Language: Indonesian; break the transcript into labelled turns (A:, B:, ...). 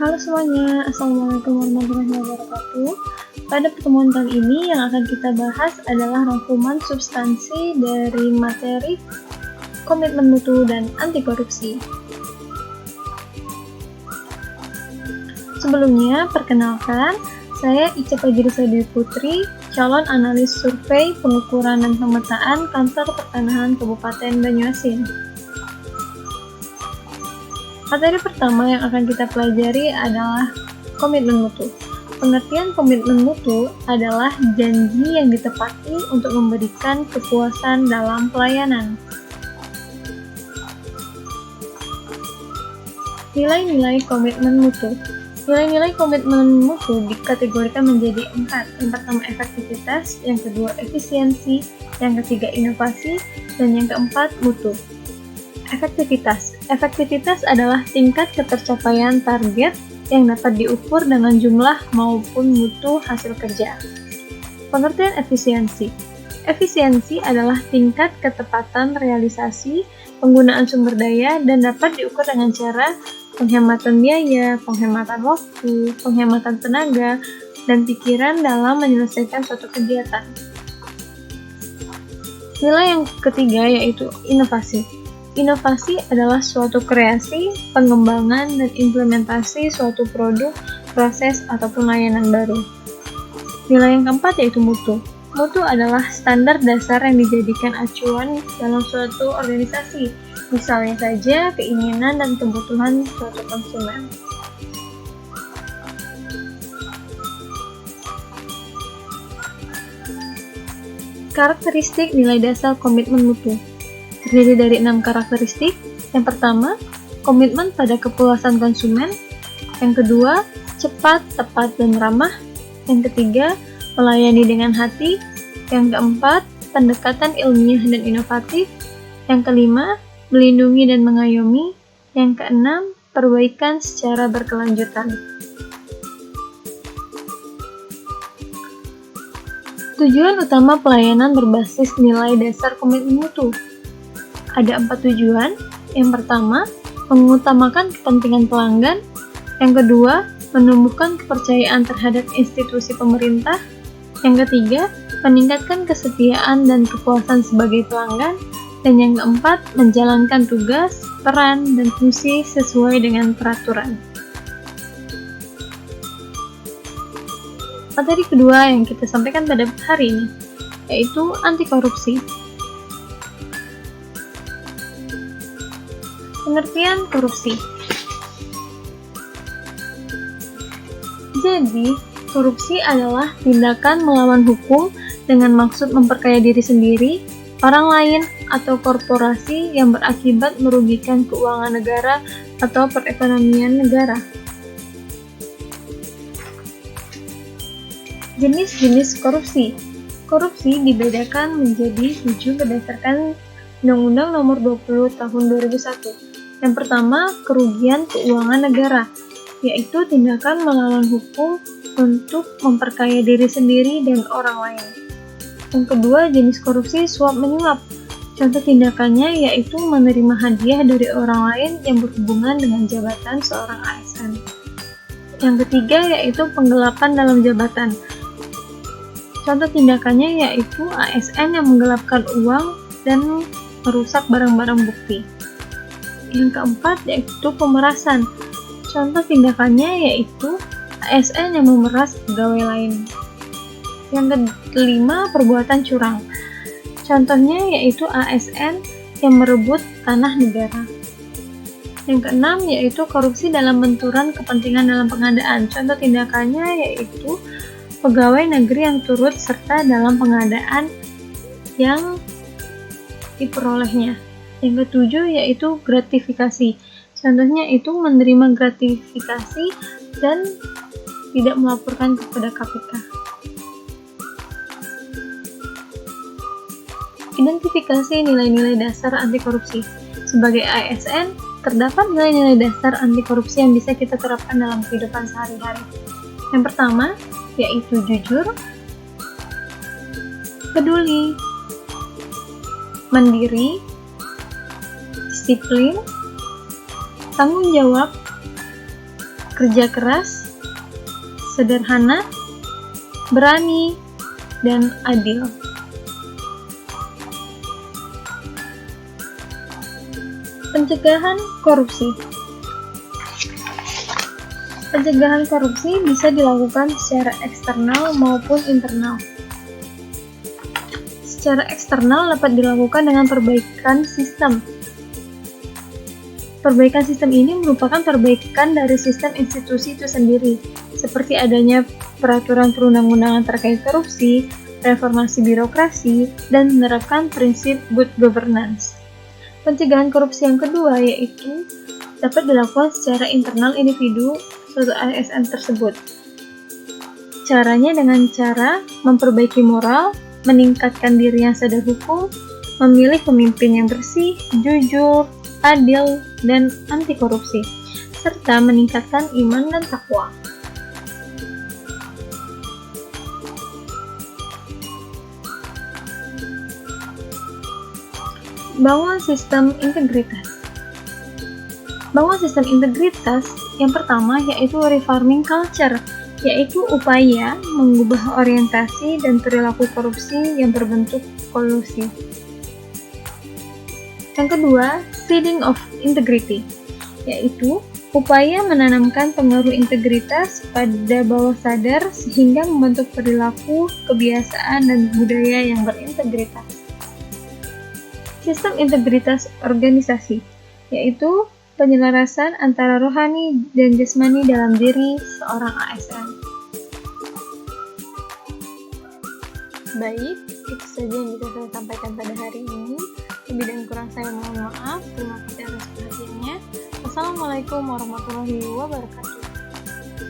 A: Halo semuanya, Assalamualaikum warahmatullahi wabarakatuh. Pada pertemuan kali ini yang akan kita bahas adalah rangkuman substansi dari materi komitmen mutu dan anti korupsi. Sebelumnya, perkenalkan, saya Ica Fajrisa Dewi Putri, calon analis survei pengukuran dan pemetaan Kantor Pertanahan Kabupaten Banyuasin. Materi pertama yang akan kita pelajari adalah komitmen mutu. Pengertian komitmen mutu adalah janji yang ditepati untuk memberikan kepuasan dalam pelayanan. Nilai-nilai komitmen mutu. Nilai-nilai komitmen mutu dikategorikan menjadi 4. Yang pertama efektivitas, yang kedua efisiensi, yang ketiga inovasi, dan yang keempat mutu. Efektivitas. Efektivitas adalah tingkat ketercapaian target yang dapat diukur dengan jumlah maupun mutu hasil kerja. Pengertian efisiensi. Efisiensi adalah tingkat ketepatan realisasi penggunaan sumber daya dan dapat diukur dengan cara penghematan biaya, penghematan waktu, penghematan tenaga, dan pikiran dalam menyelesaikan suatu kegiatan. Nilai yang ketiga yaitu inovasi. Inovasi adalah suatu kreasi, pengembangan, dan implementasi suatu produk, proses, ataupun layanan baru. Nilai yang keempat yaitu mutu. Mutu adalah standar dasar yang dijadikan acuan dalam suatu organisasi, misalnya saja keinginan dan kebutuhan suatu konsumen. Karakteristik nilai dasar komitmen mutu terdiri dari 6 karakteristik. Yang pertama, komitmen pada kepuasan konsumen. Yang kedua, cepat, tepat, dan ramah. Yang ketiga, melayani dengan hati. Yang keempat, pendekatan ilmiah dan inovatif. Yang kelima, melindungi dan mengayomi. Yang keenam, perbaikan secara berkelanjutan. Tujuan utama pelayanan berbasis nilai dasar komitmen mutu. Ada 4 tujuan. Yang pertama, mengutamakan kepentingan pelanggan. Yang kedua, menumbuhkan kepercayaan terhadap institusi pemerintah. Yang ketiga, meningkatkan kesetiaan dan kepuasan sebagai pelanggan. Dan yang keempat, menjalankan tugas, peran, dan fungsi sesuai dengan peraturan. Materi kedua yang kita sampaikan pada hari ini, yaitu anti korupsi. Pengertian korupsi. Jadi, korupsi adalah tindakan melawan hukum dengan maksud memperkaya diri sendiri, orang lain, atau korporasi yang berakibat merugikan keuangan negara atau perekonomian negara. Jenis-jenis korupsi. Korupsi dibedakan menjadi 7 berdasarkan Undang-Undang Nomor 20 Tahun 2001. Yang pertama, kerugian keuangan negara, yaitu tindakan melawan hukum untuk memperkaya diri sendiri dan orang lain. Yang kedua, jenis korupsi suap menyuap. Contoh tindakannya yaitu menerima hadiah dari orang lain yang berhubungan dengan jabatan seorang ASN. Yang ketiga, yaitu penggelapan dalam jabatan. Contoh tindakannya yaitu ASN yang menggelapkan uang dan merusak barang-barang bukti. Yang keempat yaitu pemerasan. Contoh tindakannya yaitu ASN yang memeras pegawai lain. Yang kelima, perbuatan curang. Contohnya yaitu ASN yang merebut tanah negara. Yang keenam yaitu korupsi dalam benturan kepentingan dalam pengadaan. Contoh tindakannya yaitu pegawai negeri yang turut serta dalam pengadaan yang diperolehnya. Yang ketujuh yaitu gratifikasi. Contohnya itu menerima gratifikasi dan tidak melaporkan kepada KPK. Identifikasi nilai-nilai dasar anti korupsi. Sebagai ASN, terdapat nilai-nilai dasar anti korupsi yang bisa kita terapkan dalam kehidupan sehari-hari. Yang pertama, yaitu jujur, peduli, mandiri, disiplin, tanggung jawab, kerja keras, sederhana, berani, dan adil. Pencegahan korupsi. Pencegahan korupsi bisa dilakukan secara eksternal maupun internal. Secara eksternal dapat dilakukan dengan perbaikan sistem. Perbaikan sistem ini merupakan perbaikan dari sistem institusi itu sendiri, seperti adanya peraturan perundang-undangan terkait korupsi, reformasi birokrasi, dan menerapkan prinsip good governance. Pencegahan korupsi yang kedua yaitu dapat dilakukan secara internal individu suatu ASN tersebut. Caranya dengan cara memperbaiki moral, meningkatkan diri yang sadar hukum, memilih pemimpin yang bersih, jujur, adil, dan anti korupsi, serta meningkatkan iman dan takwa. Bangun sistem integritas. Bangun sistem integritas yang pertama yaitu reforming culture, yaitu upaya mengubah orientasi dan perilaku korupsi yang berbentuk kolusi. Yang kedua, seeding of integrity, yaitu upaya menanamkan pengaruh integritas pada bawah sadar sehingga membentuk perilaku, kebiasaan, dan budaya yang berintegritas. Sistem integritas organisasi, yaitu penyelarasan antara rohani dan jasmani dalam diri seorang ASN. Baik, itu saja yang bisa saya sampaikan pada hari ini. Lebih dan kurang saya mohon maaf. Terima kasih atas perhatiannya. Wassalamualaikum warahmatullahi wabarakatuh.